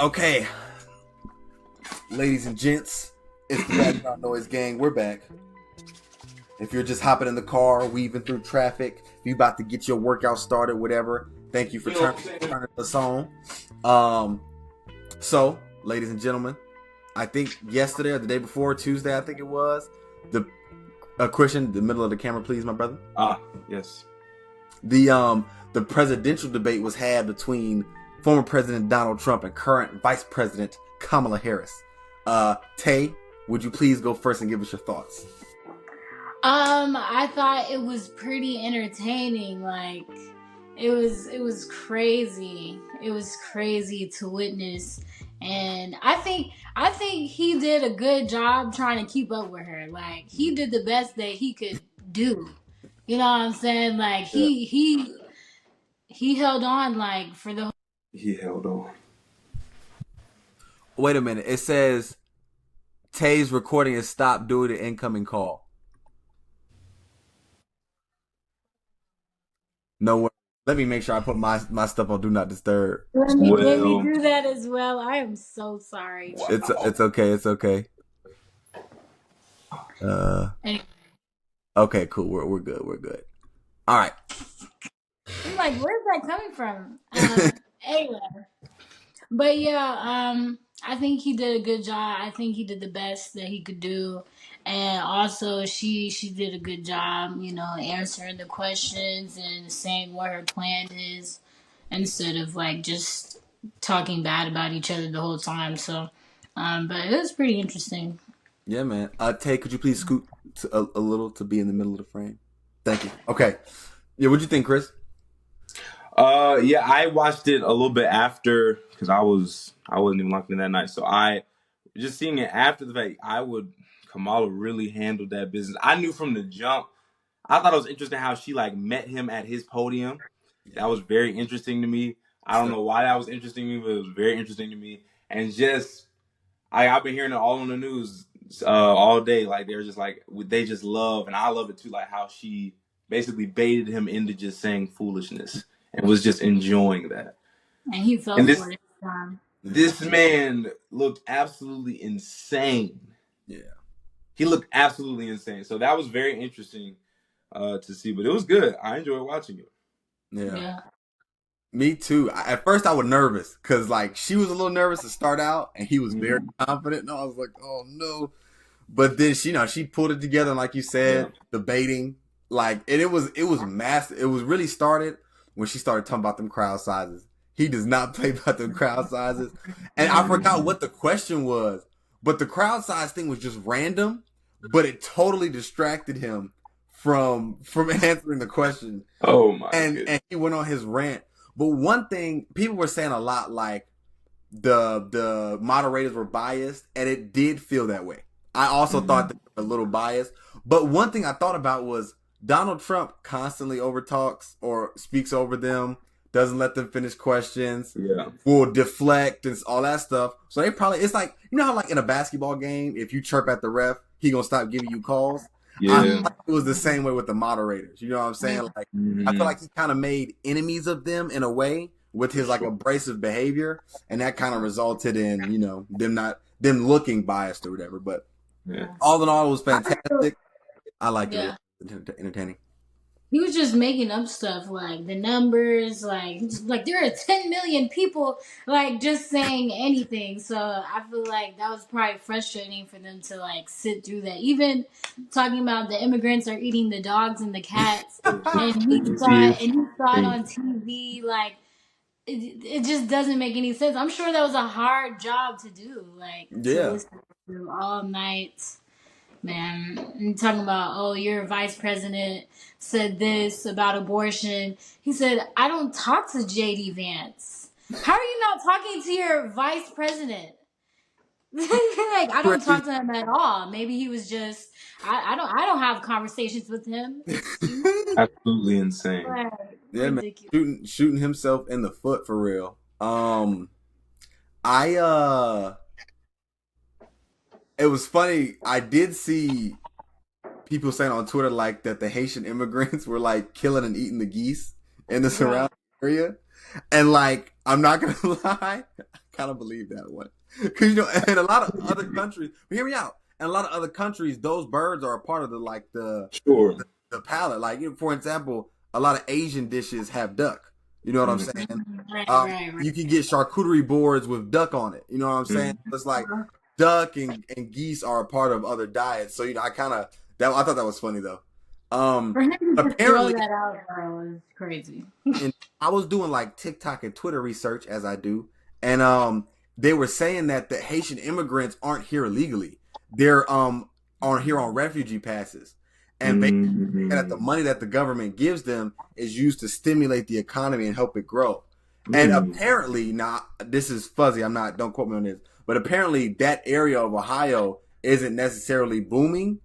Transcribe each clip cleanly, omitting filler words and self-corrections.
Okay, ladies and gents, it's the Background Noise Gang. We're back. If you're just hopping in the car, weaving through traffic, if you about to get your workout started, whatever, thank you for turning us on. So, ladies and gentlemen, I think yesterday or the day before, Tuesday, I think it was, Christian, the middle of the camera, please, my brother. Yes. The presidential debate was had between former President Donald Trump and current Vice President Kamala Harris. Tay, would you please go first and give us your thoughts? I thought it was pretty entertaining. Like, it was crazy. It was crazy to witness, and I think he did a good job trying to keep up with her. Like, he did the best that he could do. You know what I'm saying? Like, he held on, like, for the. He held on. Wait a minute. It says Tay's recording is stopped due to incoming call. No way. Let me make sure I put my stuff on Do Not Disturb. Let me do that as well. I am so sorry. Wow. It's okay. It's okay. Anyway. Okay, cool. We're good. We're good. All right. I'm like, where's that coming from? Anyway. But yeah, I think he did a good job. I think he did the best that he could do. And also she did a good job, you know, answering the questions and saying what her plan is instead of like just talking bad about each other the whole time. So but it was pretty interesting. Yeah, man. Tay, could you please scoot a little to be in the middle of the frame? Thank you. Okay. Yeah, what'd you think, Chris? Yeah, I watched it a little bit after because I wasn't even locked in that night. So I just seeing it after the fact, Kamala really handled that business. I knew from the jump. I thought it was interesting how she like met him at his podium. That was very interesting to me. I don't know why that was interesting to me, but it was very interesting to me. And just I've been hearing it all on the news all day. Like they're just like they just love, and I love it too. Like how she basically baited him into just saying foolishness and was just enjoying that. And he fell for it. This man looked absolutely insane. Yeah. He looked absolutely insane. So that was very interesting to see. But it was good. I enjoyed watching it. Yeah. Me too. At first I was nervous because like she was a little nervous to start out and he was very confident. And I was like, oh no. But then she pulled it together, and like you said, debating. Like, and it was massive. It was really started when she started talking about them crowd sizes. He does not play about them crowd sizes. And I forgot what the question was. But the crowd size thing was just random, but it totally distracted him from answering the question. Oh my goodness. And he went on his rant. But one thing, people were saying a lot like the moderators were biased, and it did feel that way. I also thought that they were a little biased. But one thing I thought about was Donald Trump constantly overtalks or speaks over them, doesn't let them finish questions, will deflect and all that stuff. So they probably, it's like, you know how like in a basketball game, if you chirp at the ref, he gonna stop giving you calls? Yeah. I feel like it was the same way with the moderators. You know what I'm saying? Like, I feel like he kind of made enemies of them in a way with his like abrasive behavior, and that kind of resulted in, you know, them looking biased or whatever. But all in all, it was fantastic. I liked it. Entertaining. He was just making up stuff like the numbers, like there are 10 million people, like just saying anything. So I feel like that was probably frustrating for them to like sit through that. Even talking about the immigrants are eating the dogs and the cats, and he saw it on TV. Like it just doesn't make any sense. I'm sure that was a hard job to do, like to listen to all night. Man, and talking about, oh, your vice president said this about abortion. He said, I don't talk to J.D. Vance. How are you not talking to your vice president? Like, I don't talk to him at all. Maybe he was just, I don't have conversations with him. Absolutely insane. Yeah, ridiculous. Man. Shooting himself in the foot for real. It was funny. I did see people saying on Twitter like that the Haitian immigrants were like killing and eating the geese in the surrounding area. And like, I'm not going to lie, I kind of believe that one. Because, you know, and a lot of other countries, hear me out. And a lot of other countries, those birds are a part of the, like, Sure. the palate. Like, for example, a lot of Asian dishes have duck. You know what I'm saying? Right. You can get charcuterie boards with duck on it. You know what I'm saying? It's like duck and geese are a part of other diets. So, you know, I thought that was funny though. For him to just throw Apparently, that out there was crazy. and I was doing like TikTok and Twitter research as I do, and they were saying that the Haitian immigrants aren't here illegally. They're are here on refugee passes, and basically that the money that the government gives them is used to stimulate the economy and help it grow. And apparently, now this is fuzzy. Don't quote me on this, but apparently that area of Ohio isn't necessarily booming.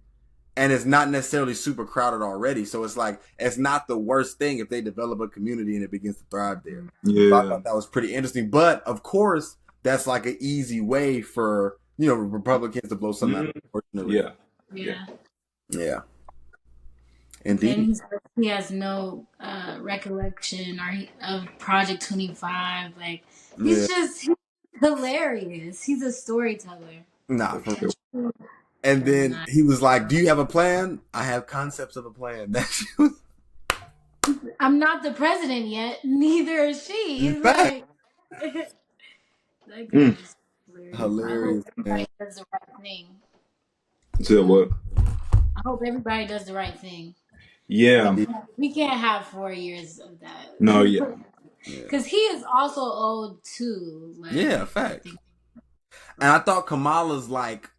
And it's not necessarily super crowded already. So it's like, it's not the worst thing if they develop a community and it begins to thrive there. Yeah. So I thought that was pretty interesting. But of course, that's like an easy way for, you know, Republicans to blow something out, unfortunately. Yeah. Indeed. And he has no recollection of Project 25. Like, he's hilarious. He's a storyteller. Nah, for real. And then he was like, "Do you have a plan?" I have concepts of a plan. I'm not the president yet. Neither is she. He's like, that guy is hilarious. I hope everybody does the right thing. So what? I hope everybody does the right thing. Yeah. We can't have 4 years of that. No, yeah. Because he is also old too. Like, yeah, fact. And I thought Kamala's like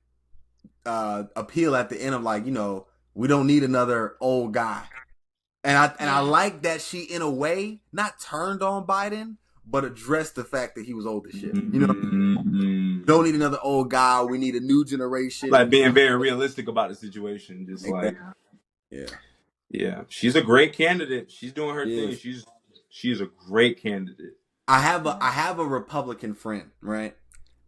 appeal at the end of like, you know, we don't need another old guy. And I like that she in a way not turned on Biden, but addressed the fact that he was old as shit. You know, don't need another old guy. We need a new generation. Like being very realistic about the situation. Just like, yeah. She's a great candidate. She's doing her thing. She's a great candidate. I have a Republican friend, right?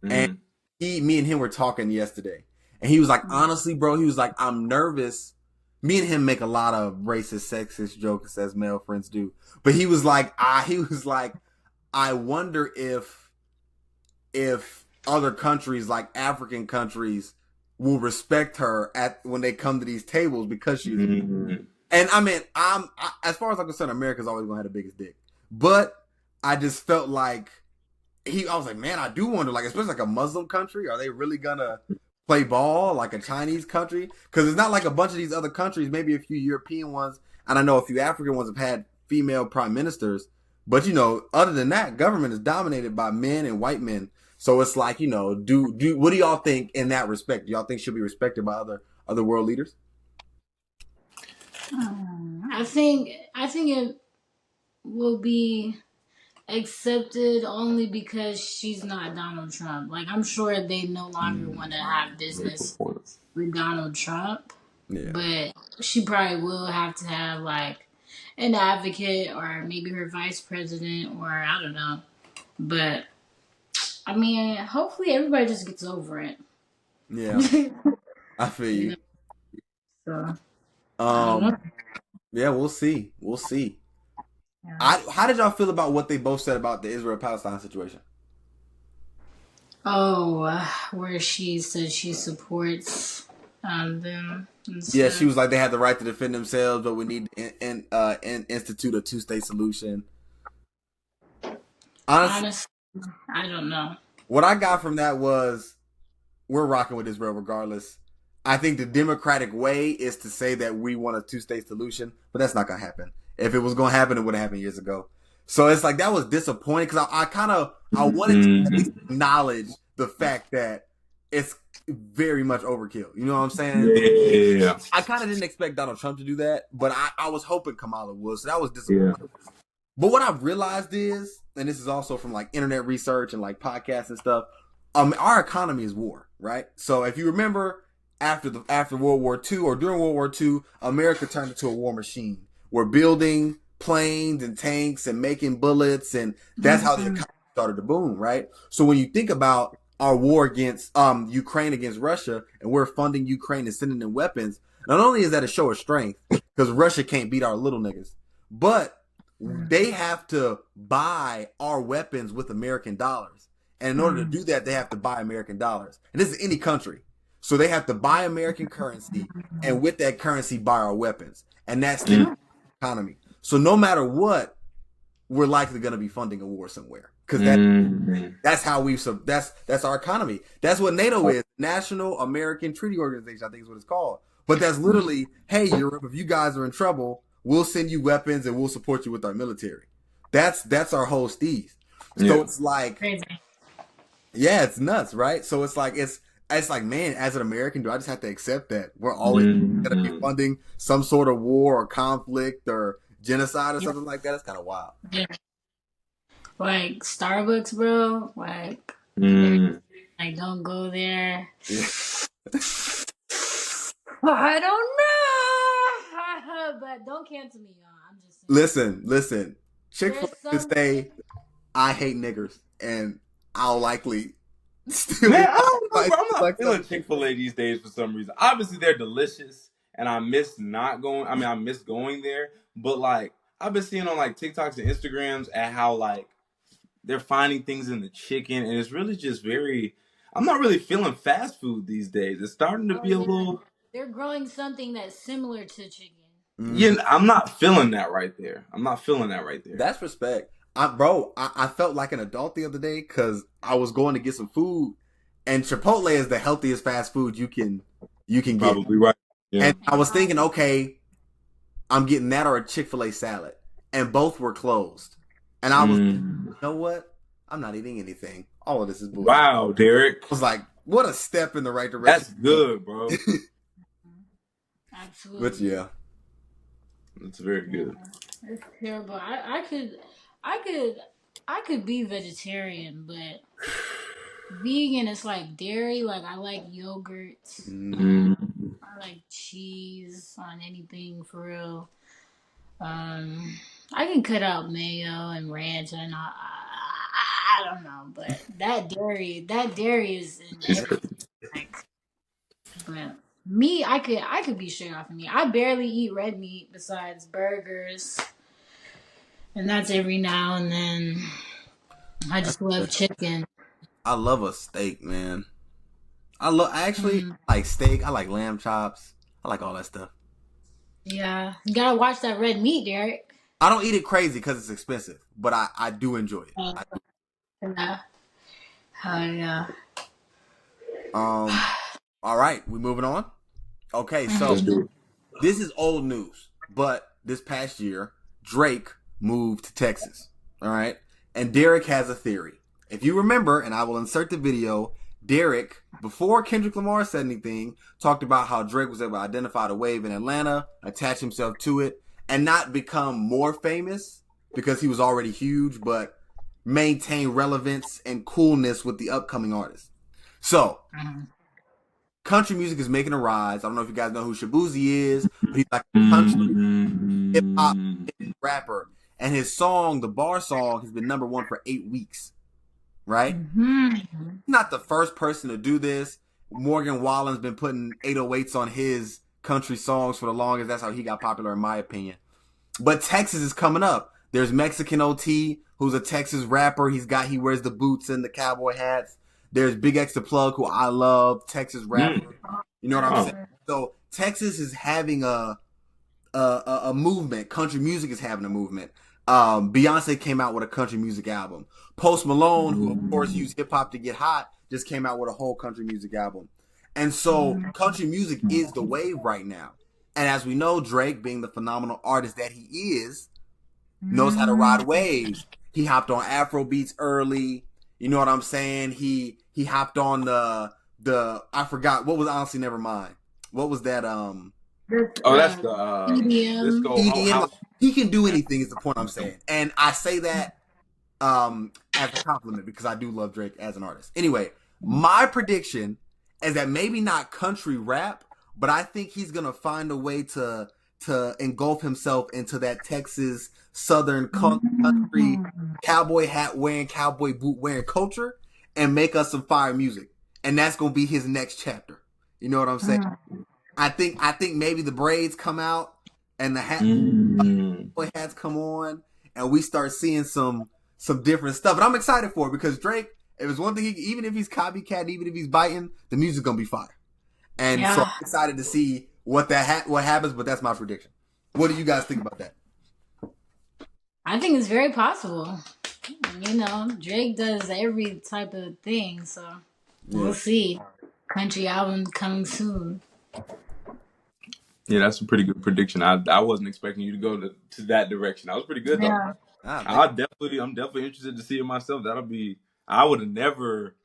And me and him were talking yesterday. And he was like, honestly, bro, he was like, I'm nervous. Me and him make a lot of racist, sexist jokes as male friends do. But he was like, I wonder if other countries like African countries will respect her when they come to these tables because she's. And I mean, as far as I'm concerned, America's always gonna have the biggest dick. But I just felt like I was like, man, I do wonder, like, especially like a Muslim country, are they really gonna play ball like a Chinese country? Because it's not like a bunch of these other countries, maybe a few European ones, and I know a few African ones have had female prime ministers, but you know, other than that, government is dominated by men and white men. So it's like, you know, what do y'all think in that respect? Do y'all think she'll be respected by other world leaders? I think it will be accepted only because she's not Donald Trump. Like, I'm sure they no longer want to have business with Donald Trump. Yeah. But she probably will have to have like an advocate or maybe her vice president or I don't know. But I mean, hopefully everybody just gets over it. Yeah. I feel you. So yeah, we'll see. Yeah. How did y'all feel about what they both said about the Israel-Palestine situation? Where she said she supports them. Yeah, she was like they had the right to defend themselves, but we need to institute a two-state solution. Honestly, I don't know. What I got from that was we're rocking with Israel regardless. I think the democratic way is to say that we want a two-state solution, but that's not going to happen. If it was going to happen, it would have happened years ago. So it's like that was disappointing because I wanted to at least acknowledge the fact that it's very much overkill. You know what I'm saying? Yeah. I kind of didn't expect Donald Trump to do that, but I was hoping Kamala would. So that was disappointing. Yeah. But what I've realized is, and this is also from like internet research and like podcasts and stuff, our economy is war, right? So if you remember after World War II or during World War II, America turned into a war machine. We're building planes and tanks and making bullets, and that's how the economy started to boom, right? So when you think about our war against Ukraine against Russia, and we're funding Ukraine and sending them weapons, not only is that a show of strength, because Russia can't beat our little niggas, but they have to buy our weapons with American dollars. And in order to do that, they have to buy American dollars. And this is any country. So they have to buy American currency, and with that currency, buy our weapons. And that's the economy. So no matter what, we're likely going to be funding a war somewhere. Because that's how that's our economy. That's what NATO is. National American Treaty Organization, I think is what it's called. But that's literally, hey, Europe, if you guys are in trouble, we'll send you weapons and we'll support you with our military. That's our whole steez. So it's like, Crazy. yeah, it's nuts, right? So it's like man, as an American, do I just have to accept that we're always going to be funding some sort of war or conflict or genocide or something like that? It's kind of wild. Yeah. Like Starbucks, bro. Like, like don't go there. Yeah. I don't know, but don't cancel me, y'all. I'm just saying. Listen. Chick-fil-A could say, I hate niggers, and I'll likely still. Man, I don't know, bro. I'm not feeling Chick-fil-A these days for some reason. Obviously, they're delicious, and I miss going there. But like, I've been seeing on like TikToks and Instagrams at how like they're finding things in the chicken, and it's really just very. I'm not really feeling fast food these days. It's starting to be a little. They're growing something that's similar to chicken. Yeah, I'm not feeling that right there. That's respect. I felt like an adult the other day because I was going to get some food, and Chipotle is the healthiest fast food you can get. Probably right. Yeah. And I was thinking, okay, I'm getting that or a Chick-fil-A salad, and both were closed. And I was, you know what? I'm not eating anything. All of this is bullshit. Wow, Derek. I was like, what a step in the right direction. That's good, bro. Absolutely. But yeah, it's very good. It's terrible. I could be vegetarian, but vegan is like dairy. Like I like yogurt. I like cheese on anything for real. I can cut out mayo and ranch, and I don't know, but that dairy is in everything. Like, but meat, I could be straight off of meat. I barely eat red meat besides burgers, and that's every now and then. I just love chicken. I love a steak, man. I actually like steak. I like lamb chops. I like all that stuff. Yeah, you gotta watch that red meat, Derek. I don't eat it crazy because it's expensive, but I do enjoy it. Yeah. Yeah. All right, we moving on. Okay, so this is old news, but this past year, Drake moved to Texas. All right, and Derek has a theory. If you remember, and I will insert the video, Derek, before Kendrick Lamar said anything, talked about how Drake was able to identify the wave in Atlanta, attach himself to it, and not become more famous because he was already huge, but maintain relevance and coolness with the upcoming artists. So, country music is making a rise. I don't know if you guys know who Shabuzi is, but he's like a country hip-hop rapper. And his song, the bar song, has been #1 for 8 weeks. Right? He's not the first person to do this. Morgan Wallen's been putting 808s on his country songs for the longest. That's how he got popular, in my opinion. But Texas is coming up. There's Mexican OT, who's a Texas rapper. He wears the boots and the cowboy hats. There's Big X the Plug, who I love, Texas rapper. You know what I'm saying? So Texas is having a movement. Country music is having a movement. Beyonce came out with a country music album. Post Malone, who of course used hip hop to get hot, just came out with a whole country music album. And so country music is the wave right now. And as we know, Drake, being the phenomenal artist that he is, knows how to ride waves. He hopped on Afro beats early. You know what I'm saying? He hopped on the I forgot what was, honestly, never mind. What was that? That's the EDM. EDM. He can do anything is the point I'm saying. And I say that as a compliment because I do love Drake as an artist. Anyway, my prediction is that maybe not country rap, but I think he's going to find a way to engulf himself into that Texas Southern country cowboy hat wearing, cowboy boot wearing culture and make us some fire music. And that's going to be his next chapter. You know what I'm saying? I think maybe the braids come out and the hats come on and we start seeing some different stuff. And I'm excited for it because Drake, If it's one thing, even if he's copycat, even if he's biting, the music's gonna be fire. And so I'm Yeah, excited to see what what happens. But that's my prediction. What do you guys think about that? I think it's very possible. You know, Drake does every type of thing, so Yeah, we'll see. Country album coming soon. Yeah, that's a pretty good prediction. I wasn't expecting you to go to that direction. That was pretty good though. Yeah. thank I'm definitely interested to see it myself. That'll be. I would have never.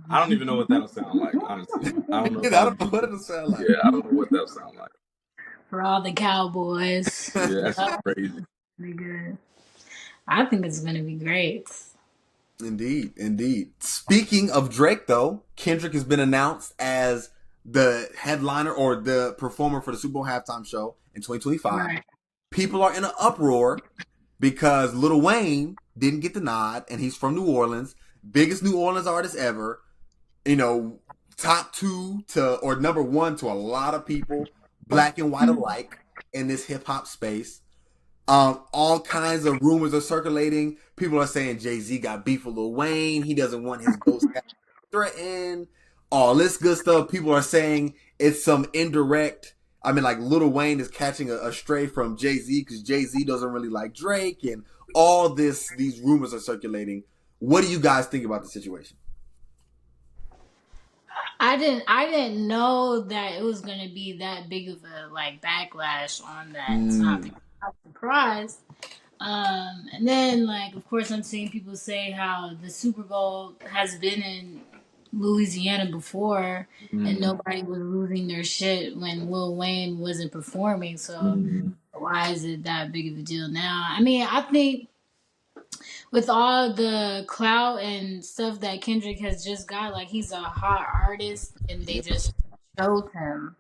I don't even know what that'll sound like. Honestly, I don't know you. if I I'll don't know be. what it'll sound like. Yeah, I don't know what that'll sound like. For all the Cowboys. Yeah, that's Yep. crazy. Be good. I think it's gonna be great. Indeed, indeed. Speaking of Drake, though, Kendrick has been announced as the headliner or the performer for the Super Bowl halftime show in 2025. Right. People are in an uproar because Lil Wayne didn't get the nod, and he's from New Orleans, biggest New Orleans artist ever. You know, top two to or number one to a lot of people, black and white alike, in this hip hop space. All kinds of rumors are circulating. People are saying Jay-Z got beef with Lil Wayne. He doesn't want his ghost threatened. All this good stuff. People are saying it's some indirect. I mean, like Lil Wayne is catching a stray from Jay-Z because Jay-Z doesn't really like Drake, and all these rumors are circulating. What do you guys think about the situation? I didn't know that it was gonna be that big of a like backlash on that topic. I was surprised. And then like of course I'm seeing people say how the Super Bowl has been in Louisiana before and Mm, nobody was losing their shit when Lil Wayne wasn't performing, so why is it that big of a deal now? I mean, I think with all the clout and stuff that Kendrick has just got, like he's a hot artist and they Yeah, just showed him.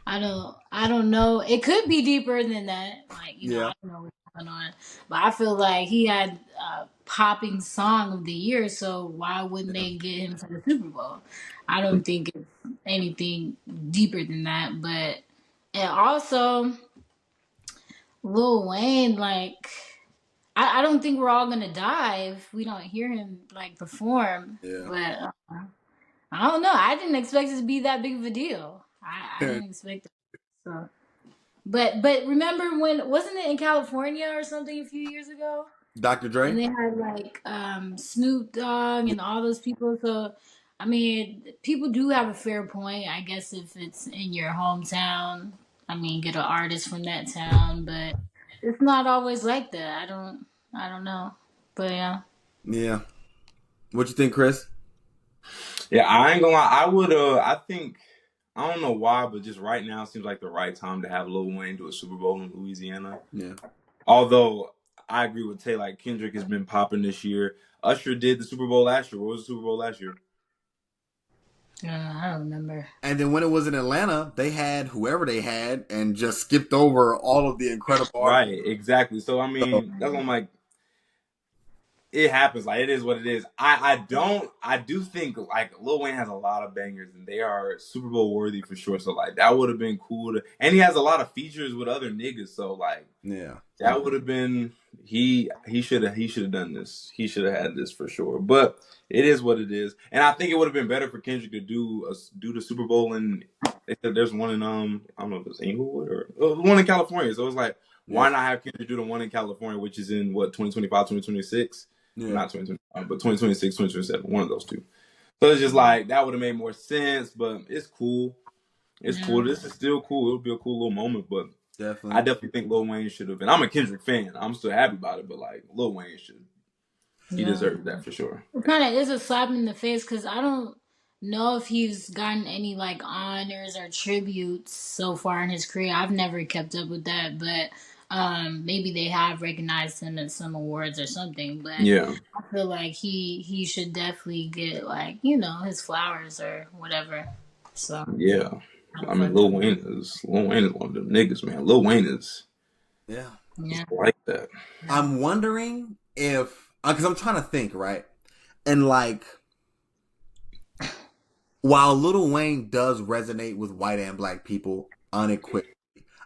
I don't know. It could be deeper than that. Like, yeah, I don't know what's going on. But I feel like he had a popping song of the year, so why wouldn't yeah, they get him for the Super Bowl? I don't think it's anything deeper than that. But and also Lil Wayne, like I don't think we're all gonna die if we don't hear him like perform. yeah. But I don't know. I didn't expect it to be that big of a deal. I didn't expect it. So, but remember when wasn't it in California or something a few years ago? Dr. And Dre. they had like Snoop Dogg Yeah, and all those people. So I mean, people do have a fair point. I guess if it's in your hometown, I mean, get an artist from that town, but it's not always like that. I don't know, but yeah. yeah. What you think, Chris? Yeah, I ain't gonna lie. I would. I think. I don't know why, but just right now seems like the right time to have Lil Wayne do a Super Bowl in Louisiana. Yeah, Although I agree with Tay, like Kendrick has been popping this year. Usher did the Super Bowl last year. What was the Super Bowl last year? I don't remember. and then when it was in Atlanta, they had whoever they had and just skipped over all of the incredible artists. Right, exactly. So I So, mean, that's what I'm like. It happens. Like it is what it is. I do think like Lil Wayne has a lot of bangers and they are Super Bowl worthy for sure. So like that would have been cool to, and he has a lot of features with other niggas. So like yeah, that would have been he should have done this. He should have had this for sure. But it is what it is. And I think it would have been better for Kendrick to do the Super Bowl in. They said there's one in I don't know if it's Inglewood or one in California. So it's like yeah, why not have Kendrick do the one in California, which is in what 2025, 2026. yeah, Not 2025, but 2026, 2027, one of those two. So it's just like that would have made more sense, but it's cool. It's Yeah, cool. This is still cool. It'll be a cool little moment, but I definitely. definitely think Lil Wayne should have been. I'm a Kendrick fan. I'm still happy about it, but like Lil Wayne should. He yeah. deserves that for sure. It kind of is a slap in the face because I don't know if he's gotten any like honors or tributes so far in his career. I've never kept up with that, but maybe they have recognized him at some awards or something. But Yeah, I feel like he should definitely get like his flowers or whatever. So yeah. I'm I mean, for that. Lil Wayne is one of them niggas, man. Lil Wayne is Yeah, Yeah, like that. I'm wondering if because I'm trying to think, right, and like while Lil Wayne does resonate with white and black people unequivocally,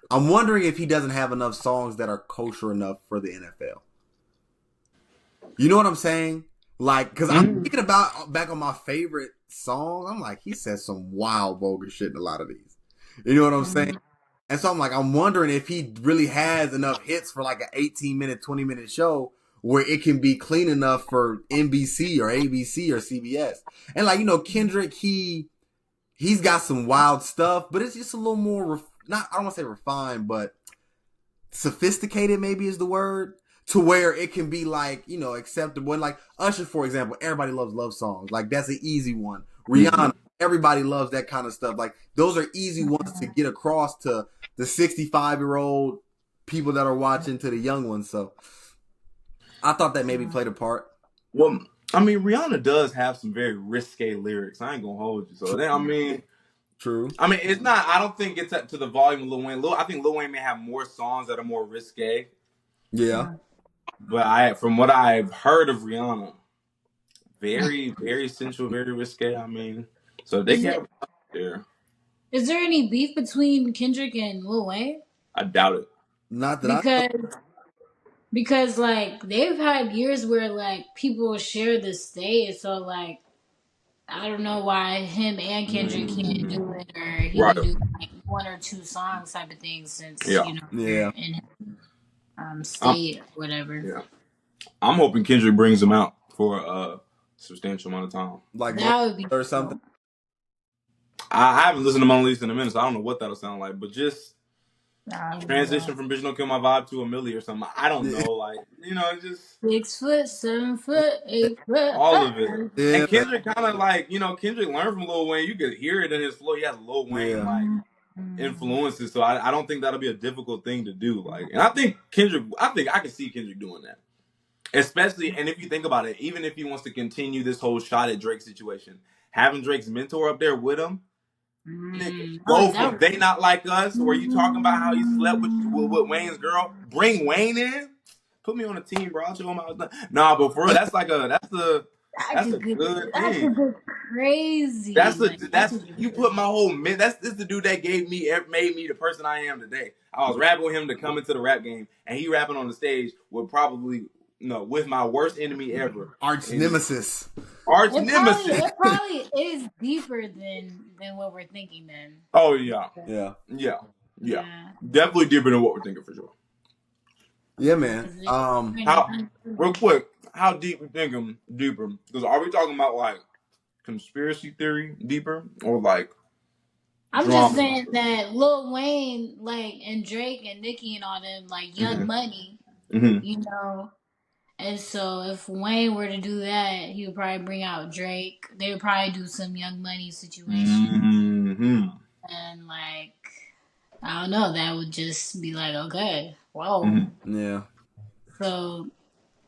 I'm wondering if he doesn't have enough songs that are kosher enough for the NFL. You know what I'm saying? Like, cause I'm thinking about back on my favorite songs. I'm like, he says some wild, vulgar shit in a lot of these. You know what I'm saying? And so I'm like, I'm wondering if he really has enough hits for like an 18-minute, 20-minute show where it can be clean enough for NBC or ABC or CBS. And like, Kendrick, he's got some wild stuff, but it's just a little more, not, I don't want to say refined, but sophisticated maybe is the word, to where it can be like, acceptable. And like Usher, for example, everybody loves love songs. Like that's an easy one. Rihanna, everybody loves that kind of stuff. Like those are easy ones to get across to the 65-year-old people that are watching, to the young ones. So I thought that maybe played a part. Well, I mean, Rihanna does have some very risque lyrics. I ain't gonna hold you. So True. I mean, it's not. I don't think it's up to the volume of Lil Wayne. I think Lil Wayne may have more songs that are more risque. Yeah. But from what I've heard of Rihanna, very, very sensual, very risque. I mean, so they get there. Is there any beef between Kendrick and Lil Wayne? I doubt it. Not that Because like they've had years where like people share the stage, so like I don't know why him and Kendrick can't do it, or he Right. can do like one or two songs type of thing, since Yeah. in state or whatever. Yeah. I'm hoping Kendrick brings him out for a substantial amount of time. Like That would be or something. I haven't listened to Mona Lisa in a minute, so I don't know what that'll sound like. But just transition from Bitch Don't Kill My Vibe to a Millie or something. I don't know. Like, just 6 foot, 7 foot, 8 foot, all of it. Yeah. And Kendrick kind of like, Kendrick learned from Lil Wayne. You could hear it in his flow. He has Lil Wayne like influences. So I don't think that'll be a difficult thing to do. Like, and I think I can see Kendrick doing that. Especially, and if you think about it, even if he wants to continue this whole shot at Drake situation, having Drake's mentor up there with him, go from They Not Like Us, where you talking about how he slept with Wayne's girl. Bring Wayne in, put me on a team, bro. I'll show him I was done. Nah, but for real, that's a good thing. That's crazy. You put my whole this the dude that made me the person I am today. I was rapping with him to come into the rap game, and he rapping on the stage with with my worst enemy ever, arch nemesis. It probably is deeper than what we're thinking. Then. Oh yeah. Definitely deeper than what we're thinking for sure. Yeah, man. Real quick, how deep we thinking deeper? Because are we talking about like conspiracy theory deeper, or like? I'm just saying that Lil Wayne, like, and Drake and Nicki and all them, like, Young Money, And so if Wayne were to do that, he would probably bring out Drake. They would probably do some Young Money situation. And like, I don't know, that would just be like, okay, whoa. Yeah.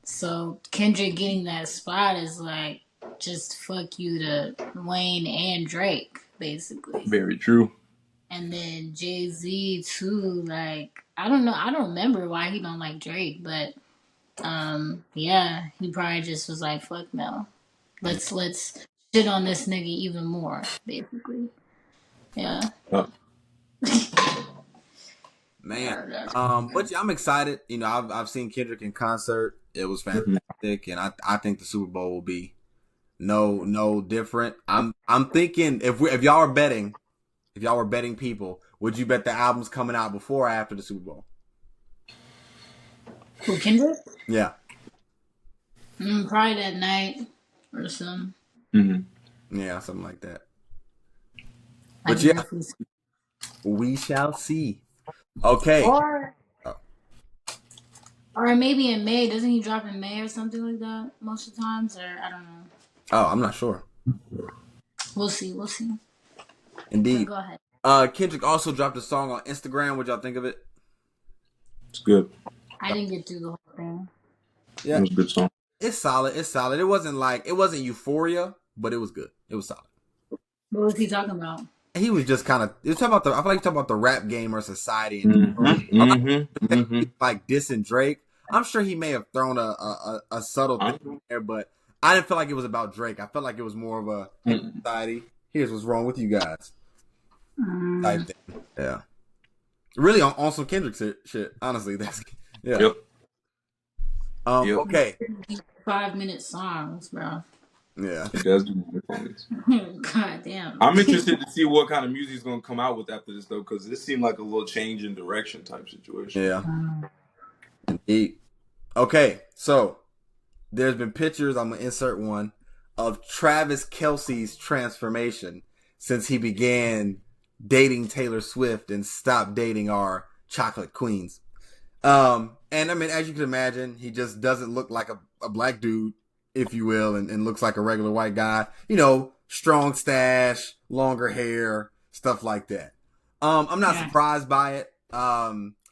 So Kendrick getting that spot is like, just fuck you to Wayne and Drake, basically. Very true. And then Jay-Z too, like, I don't know, I don't remember why he don't like Drake, but yeah, he probably just was like, fuck no. Let's shit on this nigga even more, basically. Yeah. Man. But yeah, I'm excited. I've seen Kendrick in concert. It was fantastic, and I think the Super Bowl will be no different. I'm thinking if y'all are betting, if y'all were betting people, would you bet the album's coming out before or after the Super Bowl? Who, Kendrick? Yeah. Probably that night or something. Yeah, something like that. But yeah, we shall see. Okay. Or maybe in May. Doesn't he drop in May or something like that most of the times? Or I don't know. Oh, I'm not sure. We'll see. Indeed. Go ahead. Kendrick also dropped a song on Instagram. What'd y'all think of it? It's good. I didn't get through the whole thing. Yeah. It was a good song. It's solid. It wasn't euphoria, but it was good. It was solid. What was he talking about? He was just kind of. I feel like he talking about the rap game or society. Like dissing Drake. I'm sure he may have thrown a subtle thing there, but I didn't feel like it was about Drake. I felt like it was more of a society. Here's what's wrong with you guys. Type thing. Yeah. Really on some Kendrick shit. Honestly, that's yeah. Yep. Yep. Okay. 5-minute songs, bro. Yeah. It does do more things. God damn. I'm interested to see what kind of music is going to come out with after this, though, because this seemed like a little change in direction type situation. Yeah. Indeed. Okay. So there's been pictures. I'm gonna insert one of Travis Kelce's transformation since he began dating Taylor Swift and stopped dating our chocolate queens. And I mean, as you can imagine, he just doesn't look like a black dude, if you will, and looks like a regular white guy. You know, strong stash, longer hair, stuff like that. I'm not surprised by it.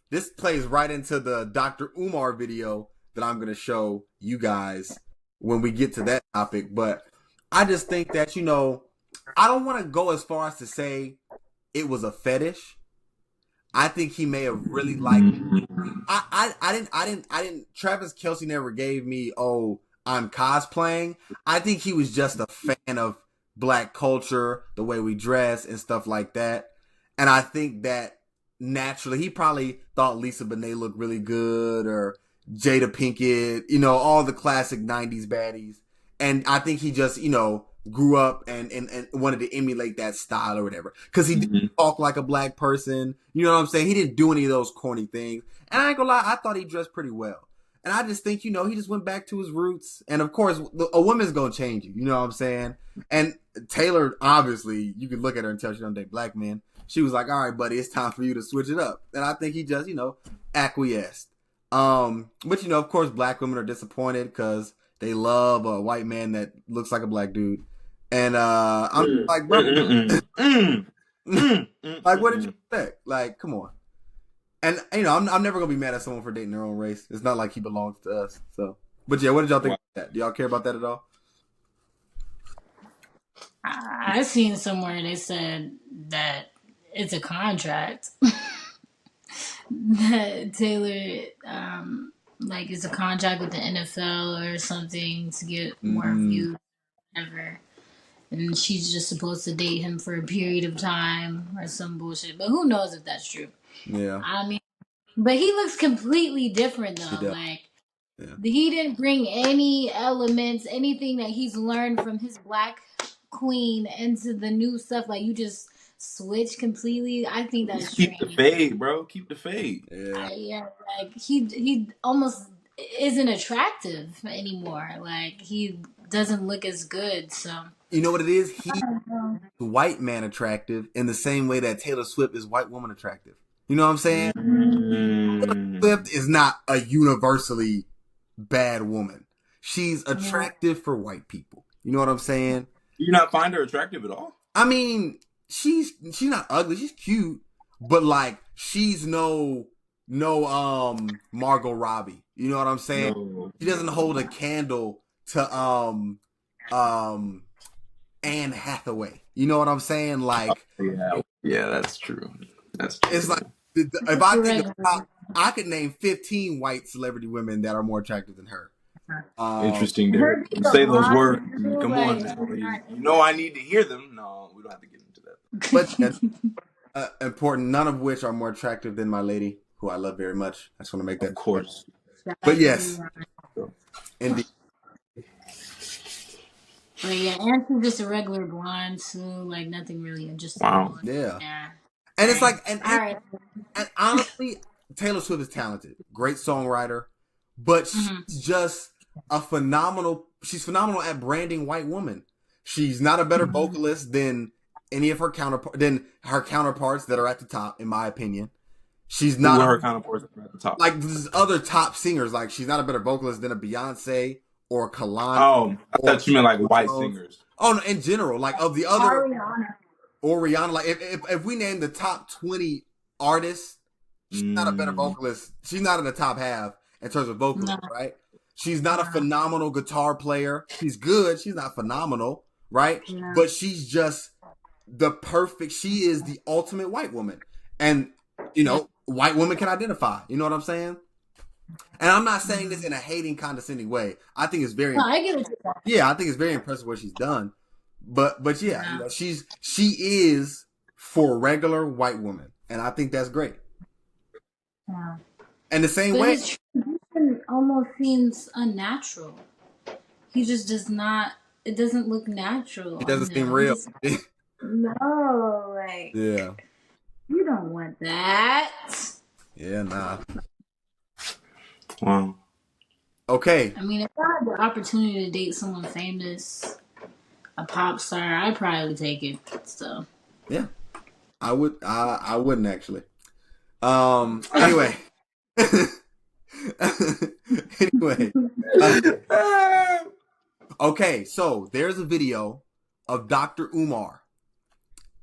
This plays right into the Dr. Umar video that I'm going to show you guys when we get to that topic. But I just think that, you know, I don't want to go as far as to say it was a fetish. I think he may have really liked. I didn't. Travis Kelce never gave me, oh, I'm cosplaying. I think he was just a fan of black culture, the way we dress and stuff like that. And I think that naturally he probably thought Lisa Bonet looked really good, or Jada Pinkett, you know, all the classic 90s baddies. And I think he just, you know, grew up and wanted to emulate that style or whatever. Because he didn't talk like a black person. You know what I'm saying? He didn't do any of those corny things. And I ain't gonna lie, I thought he dressed pretty well. And I just think, you know, he just went back to his roots. And of course, a woman's gonna change you. You know what I'm saying? And Taylor, obviously, you can look at her and tell she don't date black men. She was like, all right, buddy, it's time for you to switch it up. And I think he just, you know, acquiesced. But, you know, of course, black women are disappointed because they love a white man that looks like a black dude. And I'm like, bro, like, what did you expect? Like, come on. And, you know, I'm never going to be mad at someone for dating their own race. It's not like he belongs to us. So, but yeah, what did y'all think about that? Do y'all care about that at all? I seen somewhere they said that it's a contract that Taylor like it's a contract with the NFL or something to get more views ever. And she's just supposed to date him for a period of time or some bullshit. But who knows if that's true. Yeah. I mean, but he looks completely different though. Like he didn't bring any elements, anything that he's learned from his black queen into the new stuff. Like you just switch completely. I think that's keep the fade, bro. Keep the fade. Yeah, like he almost isn't attractive anymore. Like he doesn't look as good. So you know what it is? He's white man attractive in the same way that Taylor Swift is white woman attractive. You know what I'm saying? Taylor Swift is not a universally bad woman. She's attractive for white people. You know what I'm saying? Do you not find her attractive at all? I mean, she's not ugly. She's cute, but like she's no Margot Robbie. You know what I'm saying? No. She doesn't hold a candle to Anne Hathaway. You know what I'm saying? Like yeah, that's true. That's true. It's like if I think about, I could name 15 white celebrity women that are more attractive than her. Interesting. Say those words. Come on, you know I need to hear them. No, we don't have to get into that. But important. None of which are more attractive than my lady, who I love very much. I just want to make that. Of course. But yes, indeed. But yeah, and she's just a regular blonde too. Like nothing really interesting. Wow. Yeah. And it's like, and honestly, Taylor Swift is talented, great songwriter, but she's just she's phenomenal at branding white women. She's not a better vocalist than any of her counterparts that are at the top, in my opinion. She's not her counterparts at the top. Like other top singers, like she's not a better vocalist than a Beyonce or a Kalani. Oh, I thought you meant like white singers. Oh, no, in general, like of the other Rihanna. Like if we name the top 20 artists, she's not a better vocalist. She's not in the top half in terms of vocalism, right? She's not a phenomenal guitar player. She's good. She's not phenomenal, right? Yeah. But she's just she is the ultimate white woman. And, you know, white women can identify. You know what I'm saying? And I'm not saying this in a hating, condescending way. I think it's very I get it. Yeah, I think it's very impressive what she's done. But yeah, you know, she is for a regular white woman. And I think that's great. Yeah. And the same way. almost seems unnatural. He just does not. It doesn't look natural He on doesn't seem him. real. No, like Yeah. you don't want that. Yeah, nah. Wow. Okay. I mean, if I had the opportunity to date someone famous, a pop star, I'd probably take it. So Yeah. I would I wouldn't actually. Anyway. Anyway. Uh, okay, so there's a video of Dr. Umar.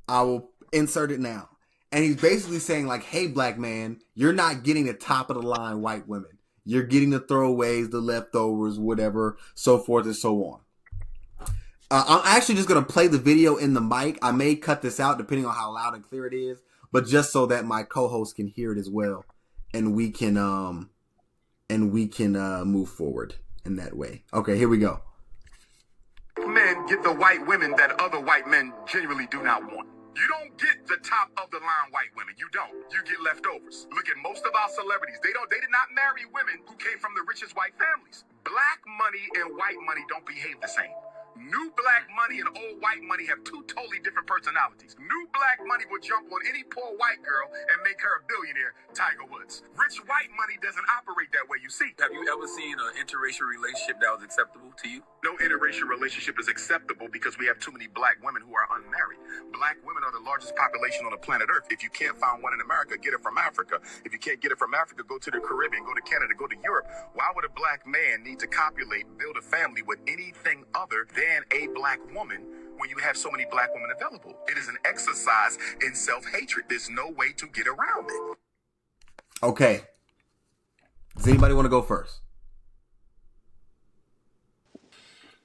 I will insert it now. And he's basically saying, like, hey, black man, you're not getting the top of the line white women. You're getting the throwaways, the leftovers, whatever, so forth and so on. I'm actually just going to play the video in the mic. I may cut this out depending on how loud and clear it is, but just so that my co-host can hear it as well. And we can move forward in that way. Okay, here we go. Men get the white women that other white men genuinely do not want. You don't get the top of the line white women. You don't. You get leftovers. Look at most of our celebrities. They did not marry women who came from the richest white families. Black money and white money don't behave the same. New black money and old white money have two totally different personalities. New black money will jump on any poor white girl and make her a billionaire, Tiger Woods. Rich white money doesn't operate that way, you see. Have you ever seen an interracial relationship that was acceptable to you? No interracial relationship is acceptable because we have too many black women who are unmarried. Black women are the largest population on the planet Earth. If you can't find one in America, get it from Africa. If you can't get it from Africa, go to the Caribbean, go to Canada, go to Europe. Why would a black man need to copulate, build a family with anything other than a black woman when you have so many black women available? It is an exercise in self-hatred. There's no way to get around it. Okay. Does anybody want to go first?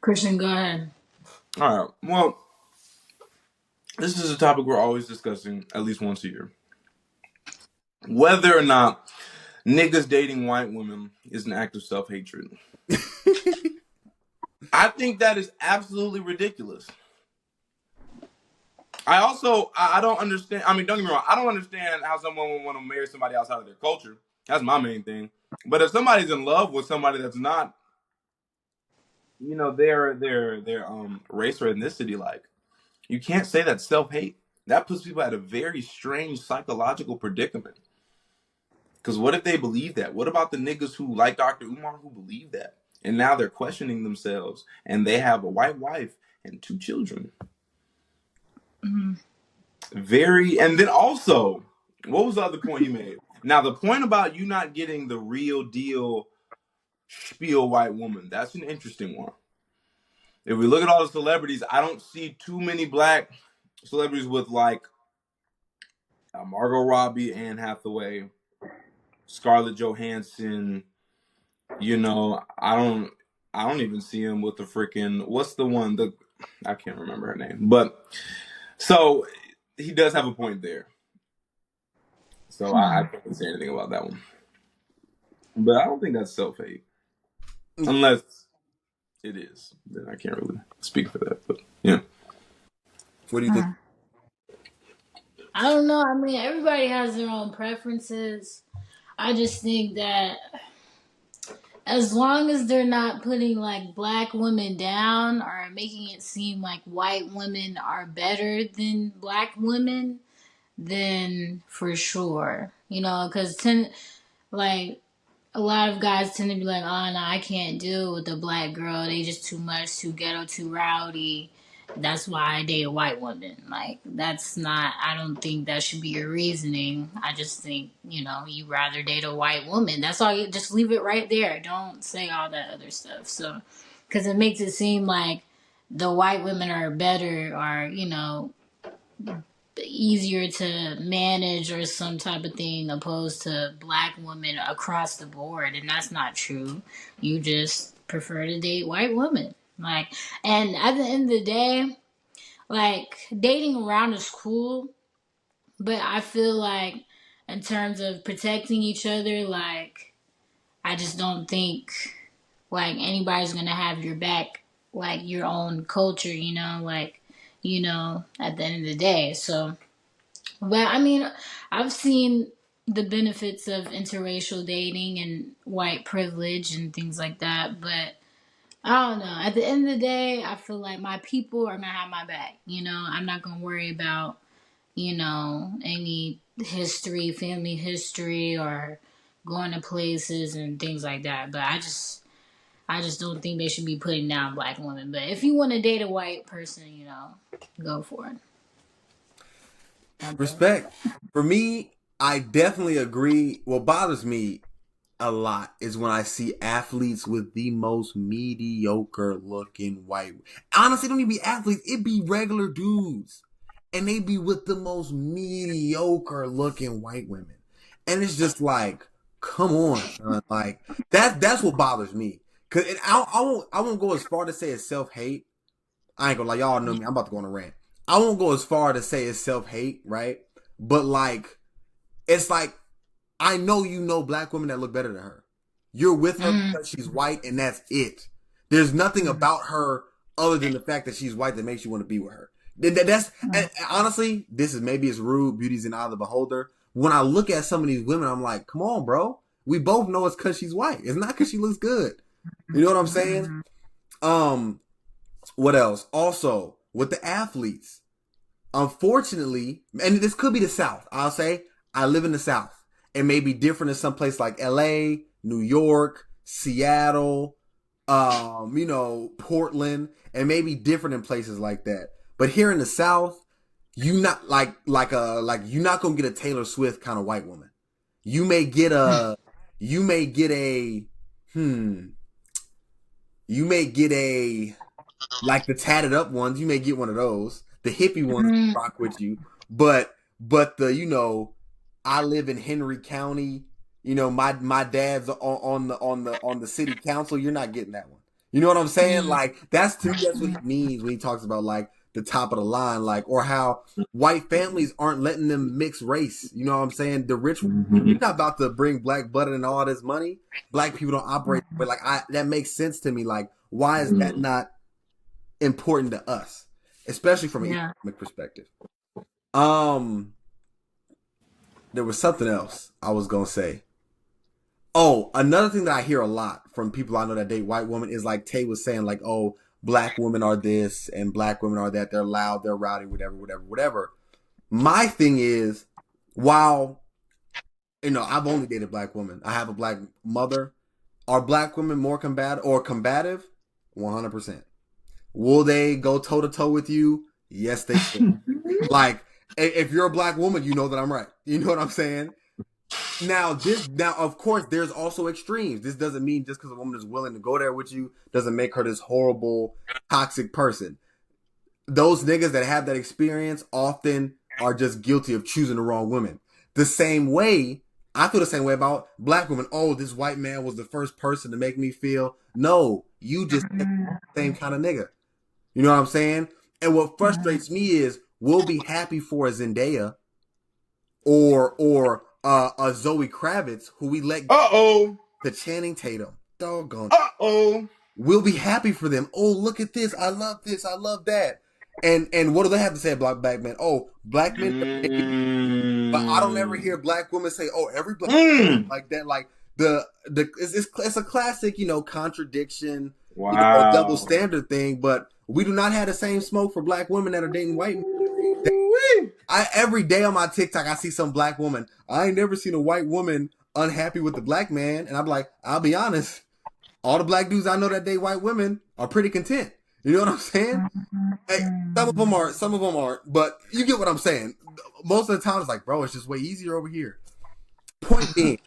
Christian, go ahead. All right. Well, this is a topic we're always discussing at least once a year. Whether or not niggas dating white women is an act of self-hatred. I think that is absolutely ridiculous. I don't understand. I mean, don't get me wrong. I don't understand how someone would want to marry somebody outside of their culture. That's my main thing. But if somebody's in love with somebody that's not, their race or ethnicity, like, you can't say that's self-hate. That puts people at a very strange psychological predicament. Because what if they believe that? What about the niggas who like Dr. Umar who believe that? And now they're questioning themselves and they have a white wife and 2 children. Mm-hmm. And then also, what was the other point he made? Now, the point about you not getting the real deal spiel white woman, that's an interesting one. If we look at all the celebrities, I don't see too many black celebrities with like Margot Robbie, Anne Hathaway, Scarlett Johansson. I don't even see him with the freaking, what's the one? I can't remember her name. But so he does have a point there. So I can't say anything about that one. But I don't think that's self-hate. Unless it is. Then I can't really speak for that. But yeah. What do you think? I don't know. I mean, everybody has their own preferences. I just think that as long as they're not putting like black women down or making it seem like white women are better than black women, then for sure, because like a lot of guys tend to be like, oh no, I can't deal with the black girl. They just too much, too ghetto, too rowdy. That's why I date a white woman. Like, that's not, I don't think that should be your reasoning. I just think, you rather date a white woman. That's all. Just leave it right there. Don't say all that other stuff. So, because it makes it seem like the white women are better or, easier to manage or some type of thing opposed to black women across the board, and that's not true. You just prefer to date white women, and at the end of the day, dating around is cool, but I feel like in terms of protecting each other, I just don't think anybody's gonna have your back your own culture, at the end of the day. So, but I mean, I've seen, the benefits of interracial dating and white privilege and things like that, but I don't know. At the end of the day, I feel like my people are gonna have my back. You know, I'm not gonna worry about, any history, family history, or going to places and things like that. But I just don't think they should be putting down black women. But if you want to date a white person, go for it. Okay. Respect. For me, I definitely agree. What bothers me a lot is when I see athletes with the most mediocre looking white. Honestly, it don't even be athletes. It be regular dudes. And they be with the most mediocre looking white women. And it's just like, come on, son. Like, that's what bothers me. Cause I won't go as far to say it's self-hate. I ain't gonna like y'all know me. I'm about to go on a rant. I won't go as far to say it's self-hate, right? But like, it's like, I know black women that look better than her. You're with her because she's white, and that's it. There's nothing about her other than the fact that she's white that makes you want to be with her. That's and honestly, maybe it's rude. Beauty's in the eye of the beholder. When I look at some of these women, I'm like, come on, bro. We both know it's because she's white. It's not because she looks good. You know what I'm saying? What else? Also, with the athletes, unfortunately, and this could be the South. I'll say I live in the South. It may be different in some place like LA, New York, Seattle, Portland, and maybe different in places like that. But here in the South, you not you're not gonna get a Taylor Swift kind of white woman. You may get a like the tatted up ones. You may get one of those. The hippie ones rock with you, but the I live in Henry County. My dad's on the city council. You're not getting that one. You know what I'm saying? Like that's to me, that's what he means when he talks about like the top of the line, like or how white families aren't letting them mix race. You know what I'm saying? The rich, you're not about to bring black butter and all this money. Black people don't operate, but like that makes sense to me. Like why is that not important to us, especially from an economic perspective? There was something else I was gonna say. Oh, another thing that I hear a lot from people I know that date white women is like Tay was saying, like, oh, black women are this and black women are that. They're loud, they're rowdy, whatever. My thing is, while I've only dated black women, I have a black mother. Are black women more combative? 100%. Will they go toe to toe with you? Yes, they will. Like, if you're a black woman, you know that I'm right. You know what I'm saying? Now, of course, there's also extremes. This doesn't mean just because a woman is willing to go there with you doesn't make her this horrible, toxic person. Those niggas that have that experience often are just guilty of choosing the wrong women. The same way, I feel the same way about black women. Oh, this white man was the first person to make me feel. No, you just the same kind of nigga. You know what I'm saying? And what frustrates me is we'll be happy for a Zendaya or a Zoe Kravitz who we let go to Channing Tatum. Doggone. We'll be happy for them. Oh, look at this. I love this. I love that. And what do they have to say about black men? Oh, black men. But I don't ever hear black women say, oh, every black man like that. Like it's a classic, contradiction, double standard thing. But we do not have the same smoke for black women that are dating white men. Every day on my TikTok, I see some black woman. I ain't never seen a white woman unhappy with the black man. And I'm like, I'll be honest. All the black dudes I know that date white women are pretty content. You know what I'm saying? Hey, some of them aren't. But you get what I'm saying. Most of the time, it's like, bro, it's just way easier over here. Point being,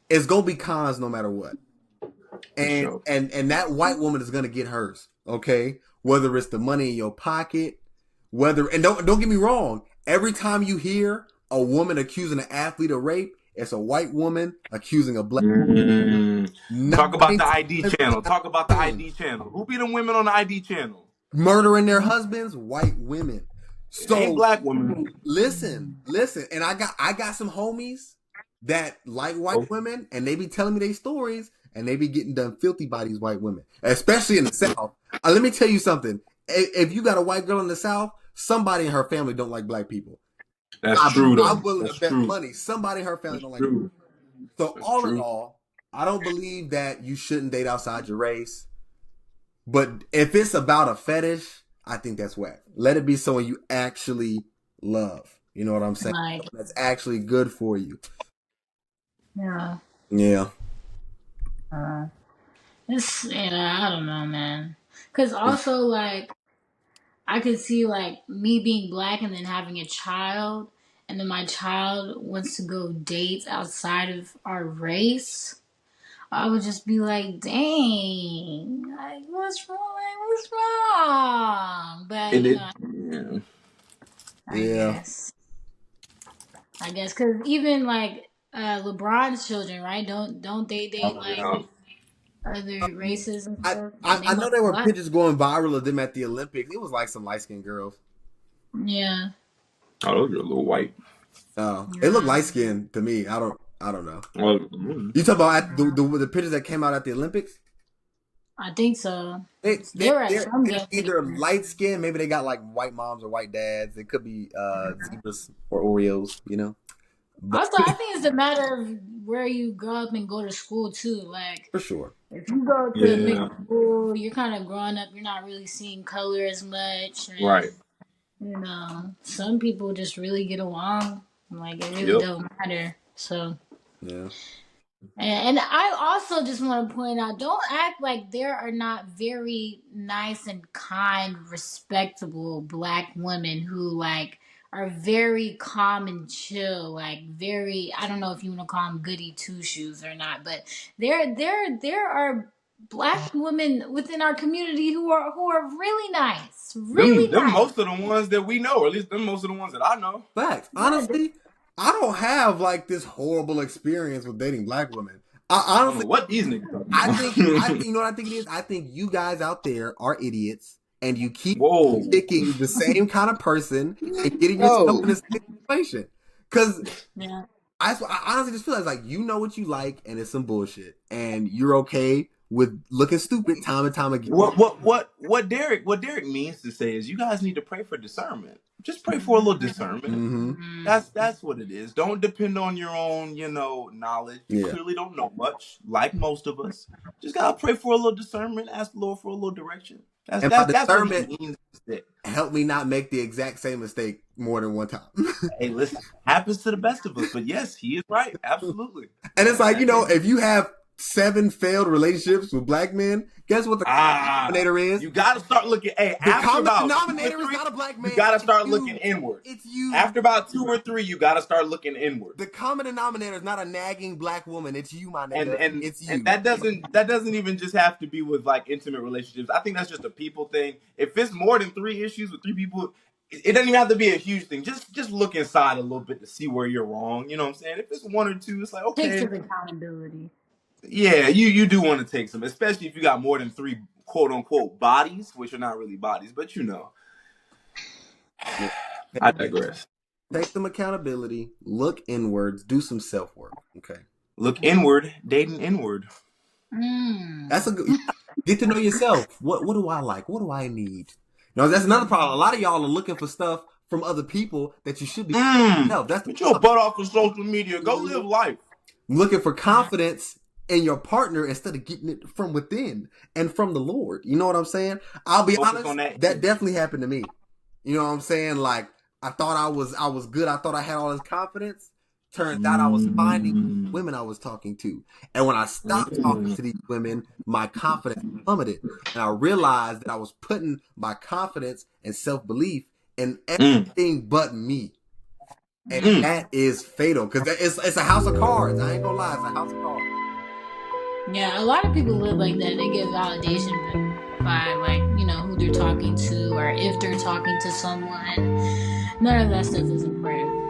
it's gonna be cons no matter what. And and that white woman is gonna get hers. Okay, whether it's the money in your pocket, and don't get me wrong. Every time you hear a woman accusing an athlete of rape, it's a white woman accusing a black woman. Talk about the ID channel. Who be them women on the ID channel? Murdering their husbands, white women. So ain't black women. Listen. And I got some homies that like white women, and they be telling me their stories, and they be getting done filthy by these white women, especially in the South. Let me tell you something. If you got a white girl in the South, somebody in her family don't like black people. That's true, though. I'm willing That's to bet true. money somebody in her family That's don't like true. people. So That's all in true. all, I don't believe that you shouldn't date outside your race. But if it's about a fetish, I think that's whack. Let it be someone you actually love. You know what I'm saying? Like, That's actually good for you. yeah. Yeah. I don't know, man. Because also, like, I could see, like, me being black and then having a child, and then my child wants to go date outside of our race. I would just be like, dang, like, what's wrong? Like, what's wrong? But, And you it, know, yeah. I Yeah. guess, because even, like, LeBron's children, right? Don't they date, Oh, like, yeah. other races and I, stuff? I, And they I know must there were black. pictures going viral of them at the Olympics. It was like some light skinned girls. Yeah. Oh, those are a little white. It looked Yeah. light skinned to me. I don't know. Well, You talk about the pictures that came out at the Olympics? I think so. They, They they, were at they're, some they're game either together. light skinned, maybe they got like white moms or white dads. It could be zebras or Oreos, you know? But Also, I think it's a matter of where you grow up and go to school too. Like, for sure. if you go to a mixed yeah. school, you're kind of growing up. You're not really seeing color as much, Right. and some people just really get along. Like, it really Yep. don't matter. So. Yeah. And I also just want to point out, don't act like there are not very nice and kind, respectable black women who like are very calm and chill, like very. I don't know if you want to call them goody two shoes or not, but there are black women within our community who are really nice, really Them nice. most of the ones that we know, or at least them most of the ones that I know. Facts. Yeah, Honestly, I don't have like this horrible experience with dating black women. I I don't honestly, know what these niggas talking I about. think, you know what I think it is? I think you guys out there are idiots and you keep Whoa. picking the same kind of person and getting yourself No. in a situation. Because yeah. I honestly just feel like you know what you like and it's some bullshit. And you're okay with looking stupid time and time again. What Derek means to say is you guys need to pray for discernment. Just pray for a little discernment. Mm-hmm. That's what it is. Don't depend on your own, knowledge. You Yeah. clearly don't know much, like most of us. Just gotta pray for a little discernment. Ask the Lord for a little direction. And by That's what he discernment, means to say. help me not make the exact same mistake more than one time. Hey, listen, happens to the best of us, but yes, he is right. Absolutely. And it's like, if you have 7 failed relationships with black men, guess what the denominator is? You gotta start looking. Hey, The after common about denominator 2 or is 3, not a black man. you gotta start it's looking you. inward. It's you. After about 2 or 3, you gotta start looking inward. The common denominator is not a nagging black woman. It's you, my nigga. And it's you. and that doesn't even just have to be with like intimate relationships. I think that's just a people thing. If it's more than 3 issues with 3 people, it doesn't even have to be a huge thing. Just look inside a little bit to see where you're wrong. You know what I'm saying? If it's 1 or 2, it's like Takes okay. some accountability. Yeah, you do want to take some, especially if you got more than 3 quote unquote bodies, which are not really bodies, but I digress. Take some accountability. Look inwards. Do some self work. Okay. Look inward, dating inward. That's a good. Get to know yourself. What do I like? What do I need? That's another problem. A lot of y'all are looking for stuff from other people that you should be. No, that's Get your butt off of social media. Go live life. Looking for confidence in your partner instead of getting it from within and from the Lord. You know what I'm saying? I'll be honest. That definitely happened to me. You know what I'm saying? Like I thought I was good. I thought I had all this confidence. Turns out I was finding women I was talking to. And when I stopped talking to these women, my confidence plummeted. And I realized that I was putting my confidence and self-belief in everything but me. And that is fatal. Because it's a house of cards. I ain't gonna lie. It's a house of cards. Yeah, a lot of people live like that. They get validation by like, who they're talking to or if they're talking to someone. None of that stuff is important.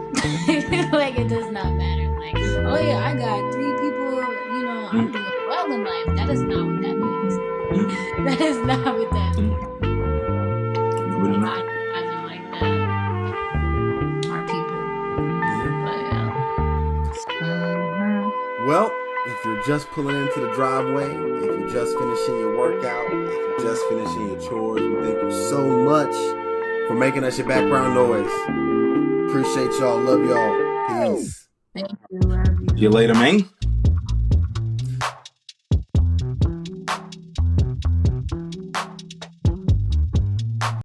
Like, it does not matter. Like, oh yeah, I got 3 people, I'm doing well in life. That is not what that means. That is not what that means. Really not. I don't like that. Our people. But yeah. Well, if you're just pulling into the driveway, if you're just finishing your workout, if you're just finishing your chores, we thank you so much for making us your background noise. Appreciate y'all. Love y'all. Peace. Thank you. Love See you. you later, man.